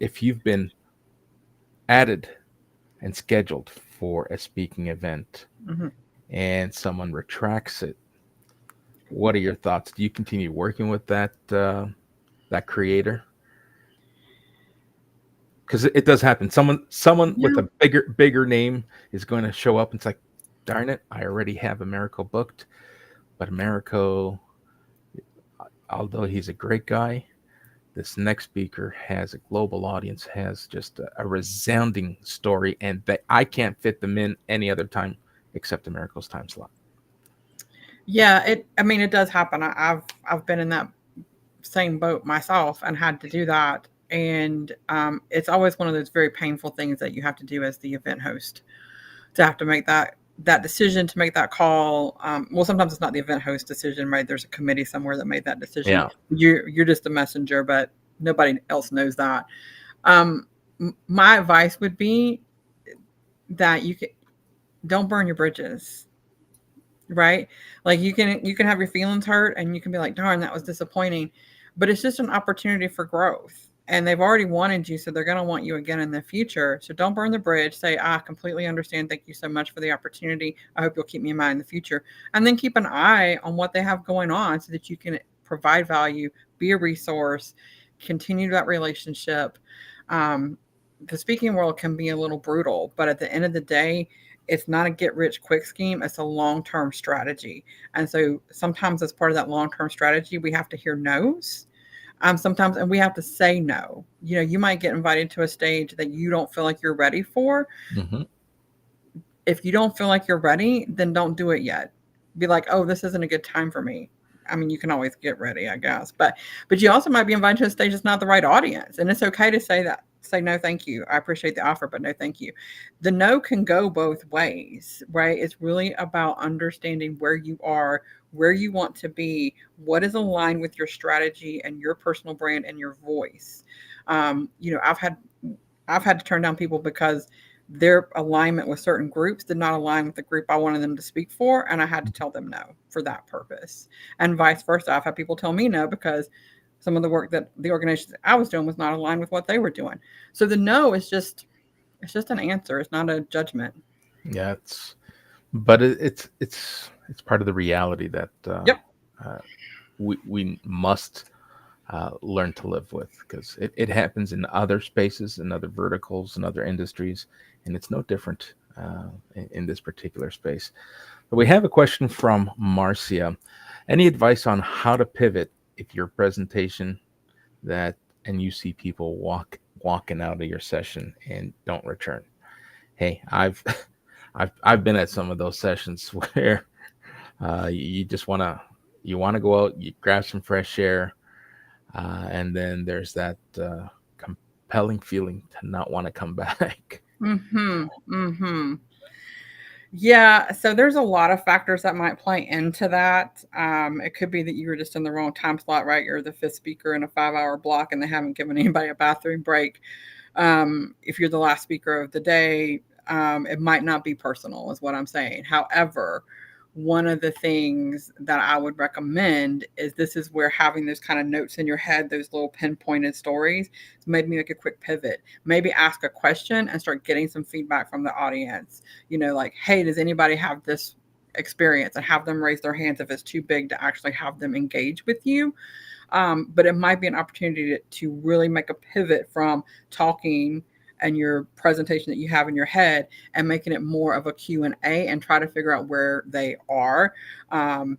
if you've been added and scheduled for a speaking event Hmm. and someone retracts it, what are your thoughts? Do you continue working with that creator? Because it does happen. Someone with Yeah. a bigger name is going to show up and it's like, darn it, I already have Americo booked, but Americo although he's a great guy, this next speaker has a global audience, has just a resounding story, and that I can't fit them in any other time except the Miracles time slot. Yeah, I mean, it does happen. I've been in that same boat myself and had to do that. And it's always one of those very painful things that you have to do as the event host, to have to make that decision, to make that call. Well, sometimes it's not the event host decision, right? There's a committee somewhere that made that decision. Yeah. You're just a messenger, but nobody else knows that. Um, my advice would be that don't burn your bridges, right? Like you can have your feelings hurt and you can be like, darn, that was disappointing, but it's just an opportunity for growth. And they've already wanted you, so they're going to want you again in the future. So don't burn the bridge. Say, I completely understand. Thank you so much for the opportunity. I hope you'll keep me in mind in the future. And then keep an eye on what they have going on so that you can provide value, be a resource, continue that relationship. Um, the speaking world can be a little brutal, but at the end of the day, it's not a get rich quick scheme. It's a long term strategy. And so sometimes, as part of that long term strategy, we have to hear no's. Sometimes, and we have to say no. You know, you might get invited to a stage that you don't feel like you're ready for. Hmm. If you don't feel like you're ready, then don't do it yet. Be like, oh, this isn't a good time for me. I mean, you can always get ready, I guess, but you also might be invited to a stage that's not the right audience, and it's okay to say that. Say no, thank you. I appreciate the offer, but no, thank you. The no can go both ways, right? It's really about understanding where you are, where you want to be, what is aligned with your strategy and your personal brand and your voice. You know, I've had to turn down people because their alignment with certain groups did not align with the group I wanted them to speak for, and I had to tell them no for that purpose. And vice versa. I've had people tell me no because some of the work that the organization that I was doing was not aligned with what they were doing. So the no is just it's just an answer. It's not a judgment. Yeah, but it's part of the reality that Yep. uh, we must learn to live with, because it happens in other spaces, in other verticals, in other industries, and it's no different in this particular space. But we have a question from Marcia. Any advice on how to pivot if your presentation that and you see people walking out of your session and don't return? Hey, I've been at some of those sessions where you just want to go out, you grab some fresh air, and then there's that compelling feeling to not want to come back. Mhm. Mhm. Yeah, so there's a lot of factors that might play into that. It could be that you were just in the wrong time slot, right? You're the fifth speaker in a 5 hour block and they haven't given anybody a bathroom break. If you're the last speaker of the day, it might not be personal, is what I'm saying. However, one of the things that I would recommend is this is where having those kind of notes in your head, those little pinpointed stories, made me make a quick pivot. Maybe ask a question and start getting some feedback from the audience. You know, like, hey, does anybody have this experience? And have them raise their hands if it's too big to actually have them engage with you. But it might be an opportunity to really make a pivot from talking and your presentation that you have in your head and making it more of a Q&A and try to figure out where they are. Um,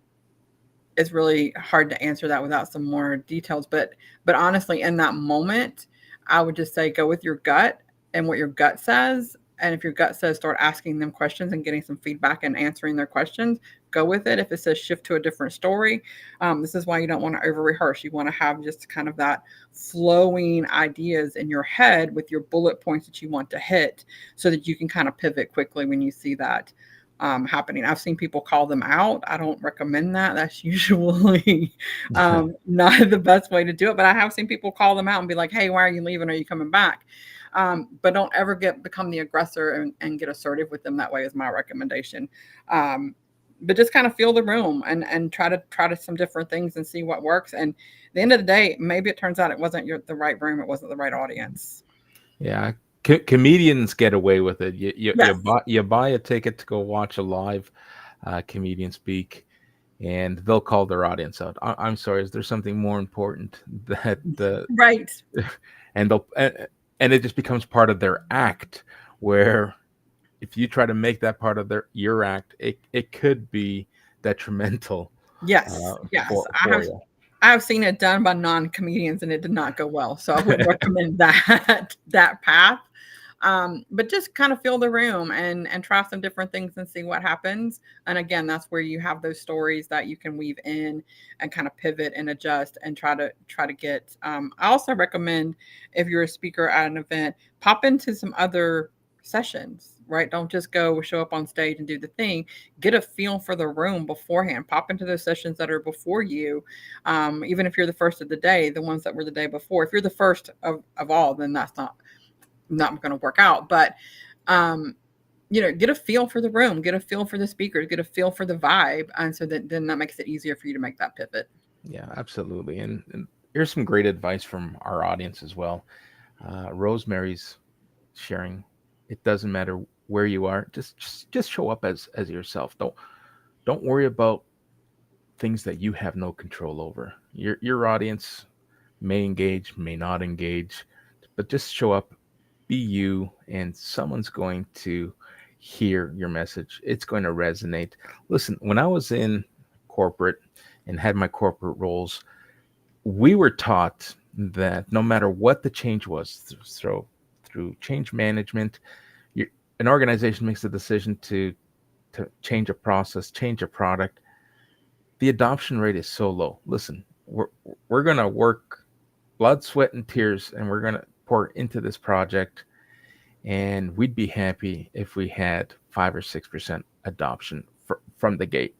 it's really hard to answer that without some more details, but honestly, in that moment, I would just say go with your gut and what your gut says. And if your gut says start asking them questions and getting some feedback and answering their questions, go with it. If it says shift to a different story, this is why you don't want to over rehearse. You want to have just kind of that flowing ideas in your head with your bullet points that you want to hit so that you can kind of pivot quickly when you see that happening. I've seen people call them out. I don't recommend that. That's usually not the best way to do it. But I have seen people call them out and be like, "Hey, why are you leaving? Are you coming back?" But don't ever become the aggressor and get assertive with them that way. Is my recommendation. Um, but just kind of feel the room and try to some different things and see what works. And at the end of the day, maybe it turns out it wasn't the right room. It wasn't the right audience. Yeah, comedians get away with it. Yes. You buy a ticket to go watch a live comedian speak, and they'll call their audience out. I'm sorry, is there something more important that Right. and they'll and it just becomes part of their act, where if you try to make that part of your act, it could be detrimental Yes. Yes. for you. I've seen it done by non-comedians and it did not go well. So I wouldn't recommend that that path. But just kind of feel the room and try some different things and see what happens. And again, that's where you have those stories that you can weave in and kind of pivot and adjust and try to get. I also recommend if you're a speaker at an event, pop into some other sessions. Right, don't just go show up on stage and do the thing. Get a feel for the room beforehand. Pop into those sessions that are before you, even if you're the first of the day. The ones that were the day before. If you're the first of all, then that's not going to work out. But um, get a feel for the room, get a feel for the speakers, get a feel for the vibe, and so that then that makes it easier for you to make that pivot. Yeah, absolutely. And here's some great advice from our audience as well. Rosemary's sharing. It doesn't matter where you are. Just show up as yourself. Don't worry about things that you have no control over. Your audience may engage, may not engage, but just show up, be you, and someone's going to hear your message. It's going to resonate. Listen, when I was in corporate and had my corporate roles, we were taught that no matter what the change was, through change management, you, an organization makes a decision to change a process, change a product. The adoption rate is so low. Listen, we're gonna work blood, sweat, and tears, and we're gonna pour into this project, and we'd be happy if we had 5 or 6% adoption from the gate,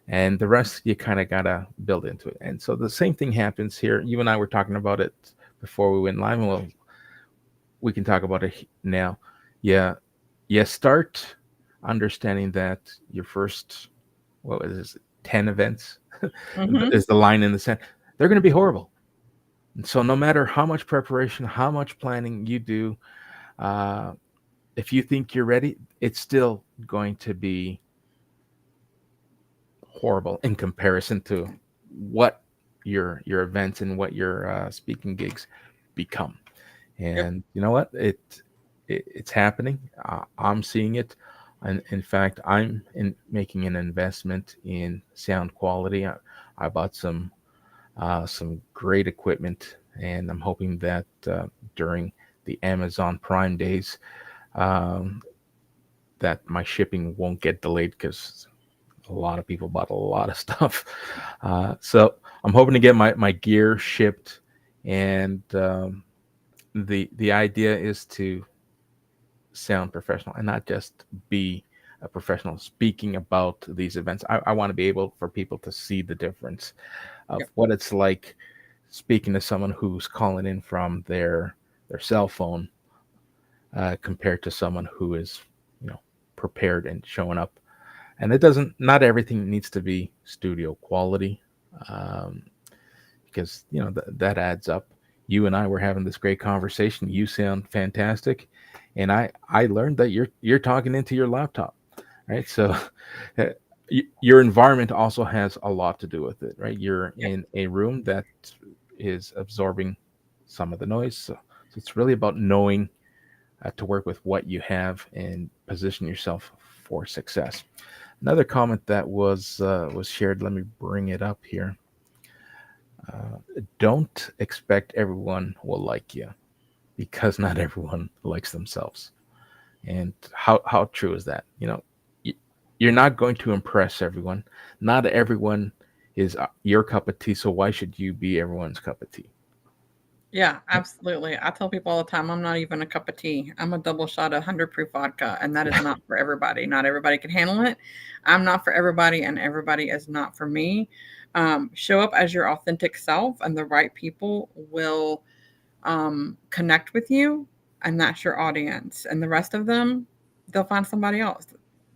and the rest you kind of gotta build into it. And so the same thing happens here. You and I were talking about it before we went live, and we can talk about it now. Yeah, yeah. Start understanding that your first, what was this, 10 events Mm-hmm. is the line in the sand. They're going to be horrible. And so no matter how much preparation, how much planning you do, uh, if you think you're ready, it's still going to be horrible in comparison to what your events and what your speaking gigs become. Yep. And you know what? It's happening. I'm seeing it. And in fact, I'm making an investment in sound quality. I bought some great equipment, and I'm hoping that during the Amazon Prime days, um, that my shipping won't get delayed because a lot of people bought a lot of stuff. So I'm hoping to get my gear shipped, and the idea is to sound professional and not just be a professional speaking about these events. I want to be able for people to see the difference of Yep. what it's like speaking to someone who's calling in from their cell phone, compared to someone who is, you know, prepared and showing up. And it doesn't, not everything needs to be studio quality, um, because you know that adds up. You and I were having this great conversation. You sound fantastic, and I learned that you're talking into your laptop, right? So uh, your environment also has a lot to do with it, right? You're Yep. in a room that is absorbing some of the noise, so it's really about knowing to work with what you have and position yourself for success. Another comment that was shared. Let me bring it up here. Don't expect everyone will like you because not everyone likes themselves. And how true is that? You know, you're not going to impress everyone. Not everyone is your cup of tea. So why should you be everyone's cup of tea? Yeah, absolutely. I tell people all the time, I'm not even a cup of tea. I'm a double shot of 100 proof vodka, and that is not for everybody. Not everybody can handle it. I'm not for everybody, and everybody is not for me. Show up as your authentic self, and the right people will connect with you, and that's your audience. And the rest of them, they'll find somebody else.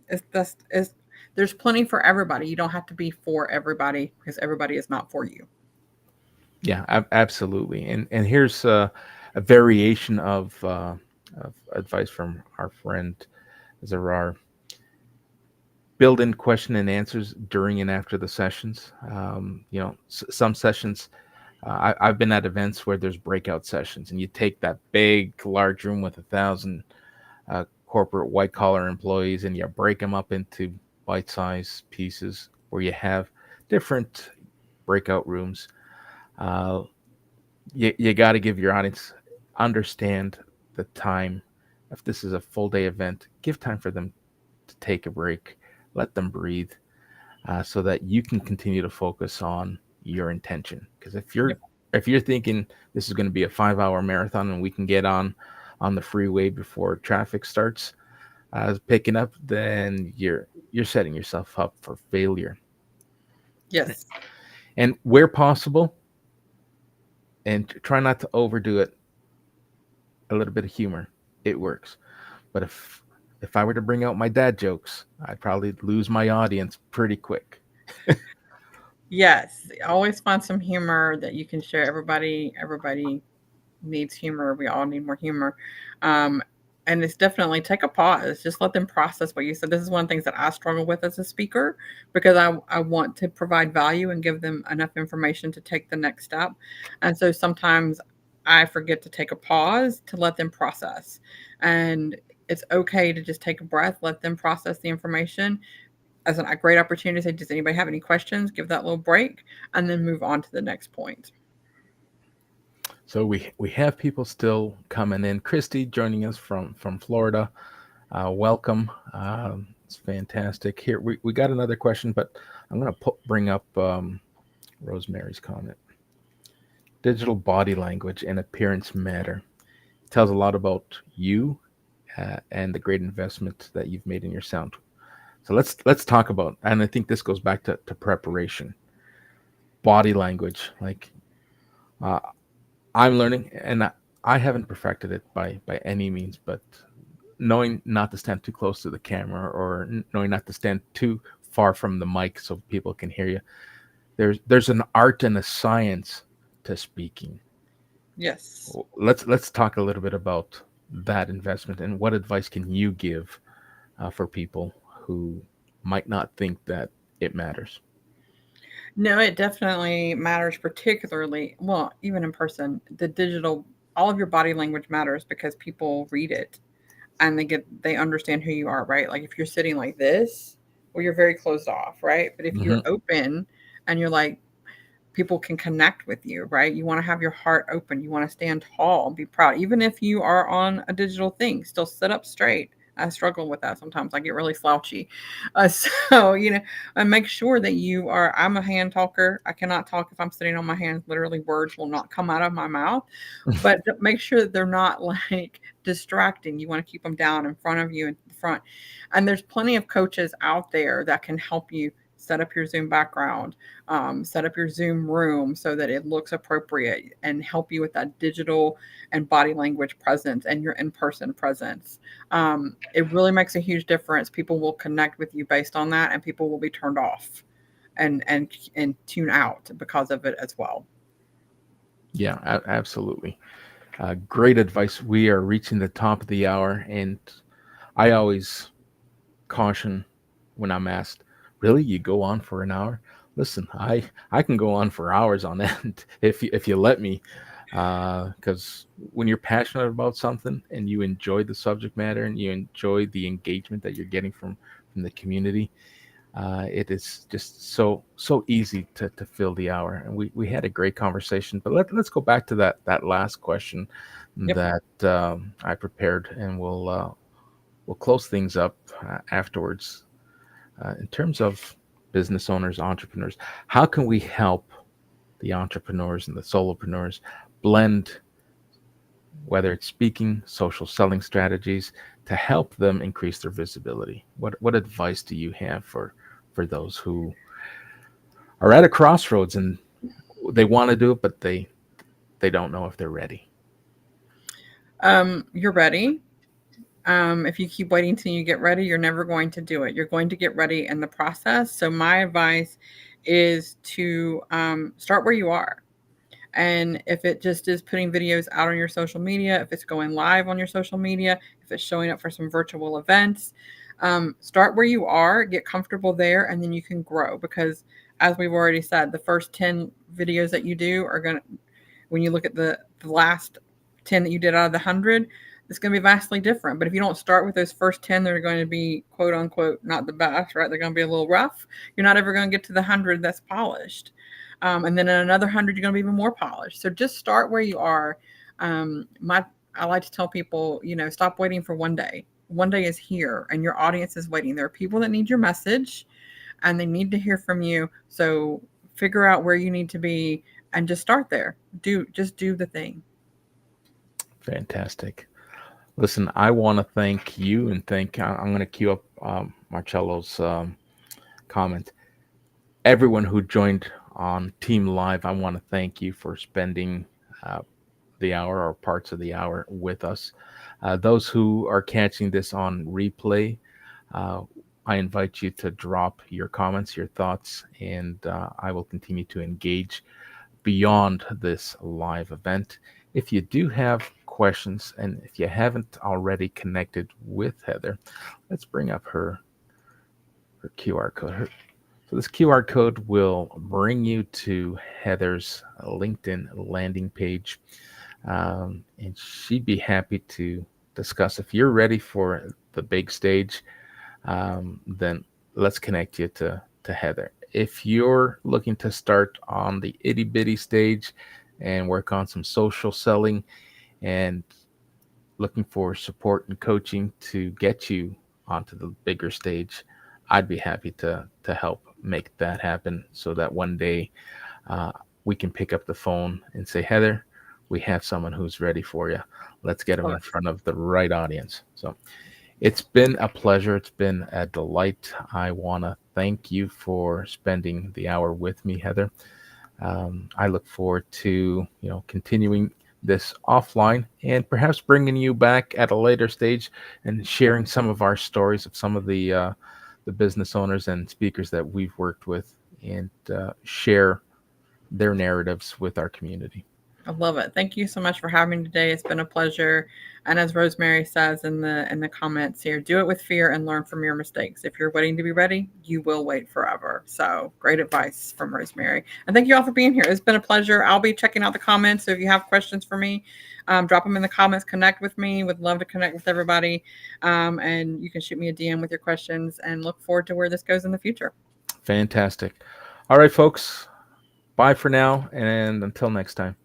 It's there's plenty for everybody. You don't have to be for everybody because everybody is not for you. Yeah, absolutely. And here's a variation of advice from our friend Zarar. Build in question and answers during and after the sessions. You know, some sessions, I've been at events where there's breakout sessions, and you take that big, large room with 1,000 corporate white collar employees, and you break them up into bite sized pieces where you have different breakout rooms. Uh, you got to give your audience understand the time. If this is a full day event, give time for them to take a break, let them breathe, so that you can continue to focus on your intention. Because Yep. if you're thinking this is going to be a 5 hour marathon and we can get on the freeway before traffic starts picking up, then you're setting yourself up for failure. Yes. And where possible, and try not to overdo it, a little bit of humor, it works. But if I were to bring out my dad jokes, I'd probably lose my audience pretty quick. Yes. Always find some humor that you can share. Everybody needs humor. We all need more humor. Um, and it's definitely take a pause. Just let them process what you said. This is one of the things that I struggle with as a speaker because I want to provide value and give them enough information to take the next step. And so sometimes I forget to take a pause to let them process. And it's okay to just take a breath, let them process the information as a great opportunity to say, does anybody have any questions? Give that little break and then move on to the next point. So we have people still coming in. Christy joining us from Florida. Welcome. It's fantastic. Here we got another question, but I'm going to bring up Rosemary's comment. Digital body language and appearance matter. It tells a lot about you and the great investment that you've made in your sound. So let's talk about, and I think this goes back to preparation, body language. Like uh, I'm learning, and I haven't perfected it by any means, but knowing not to stand too close to the camera or knowing not to stand too far from the mic so people can hear you. There's an art and a science to speaking. Yes. Let's talk a little bit about that investment and what advice can you give for people who might not think that it matters. No, it definitely matters, particularly, well, even in person. The digital, all of your body language matters because people read it and they understand who you are, right? Like if you're sitting like this, well, you're very closed off, right? But if you're Hmm. open and you're like, people can connect with you, right? You want to have your heart open. You want to stand tall and be proud. Even if you are on a digital thing, still sit up straight. I struggle with that sometimes. I get really slouchy. So, and make sure that you are. I'm a hand talker. I cannot talk if I'm sitting on my hands. Literally, words will not come out of my mouth. But make sure that they're not like distracting. You want to keep them down in front of you in front. And there's plenty of coaches out there that can help you set up your Zoom background, set up your Zoom room so that it looks appropriate and help you with that digital and body language presence and your in person presence. It really makes a huge difference. People will connect with you based on that, and people will be turned off and tune out because of it as well. Yeah, absolutely. Great advice. We are reaching the top of the hour, and I always caution when I'm asked, "Really, you go on for an hour?" Listen, I can go on for hours on end if you let me, because when you're passionate about something and you enjoy the subject matter and you enjoy the engagement that you're getting from the community, it is just so easy to fill the hour. And we had a great conversation, but let's go back to that last question Yep. that I prepared, and we'll close things up afterwards. In terms of business owners, entrepreneurs, how can we help the entrepreneurs and the solopreneurs blend, whether it's speaking, social selling strategies, to help them increase their visibility? What advice do you have for those who are at a crossroads and they want to do it, but they don't know if they're ready? You're ready. If you keep waiting till you get ready, you're never going to do it. You're going to get ready in the process. So my advice is to start where you are. And if it just is putting videos out on your social media, if it's going live on your social media, if it's showing up for some virtual events, start where you are, get comfortable there, and then you can grow. Because as we've already said, the first 10 videos that you do are going to, when you look at the last 10 that you did out of the 100, it's going to be vastly different. But if you don't start with those first 10, they're going to be quote unquote not the best, right? They're going to be a little rough. You're not ever going to get to the 100 that's polished. And then in another 100, you're going to be even more polished. So just start where you are. My I like to tell people, stop waiting for one day. One day is here, and your audience is waiting. There are people that need your message, and they need to hear from you. So figure out where you need to be, and just start there. Do the thing. Fantastic. Listen, I want to thank you and I'm going to queue up Marcello's comment. Everyone who joined on Team Live, I want to thank you for spending uh, the hour or parts of the hour with us. Those who are catching this on replay, uh, I invite you to drop your comments, your thoughts, and I will continue to engage beyond this live event. If you do have questions, and if you haven't already connected with Heather, let's bring up her QR code. So this QR code will bring you to Heather's LinkedIn landing page, and she'd be happy to discuss. If you're ready for the big stage, then let's connect you to Heather. If you're looking to start on the itty bitty stage and work on some social selling and looking for support and coaching to get you onto the bigger stage, I'd be happy to help make that happen so that one day uh, we can pick up the phone and say, Heather, we have someone who's ready for you. Let's get them Love in it. front of the right audience. So it's been a pleasure. It's been a delight. I want to thank you for spending the hour with me, Heather. I look forward to continuing this offline and perhaps bringing you back at a later stage and sharing some of our stories of some of the business owners and speakers that we've worked with and share their narratives with our community. I love it. Thank you so much for having me today. It's been a pleasure. And as Rosemary says in the comments here, do it with fear and learn from your mistakes. If you're waiting to be ready, you will wait forever. So great advice from Rosemary. And thank you all for being here. It's been a pleasure. I'll be checking out the comments. So if you have questions for me, drop them in the comments. Connect with me. Would love to connect with everybody. And you can shoot me a DM with your questions, and look forward to where this goes in the future. Fantastic. All right, folks. Bye for now, and until next time.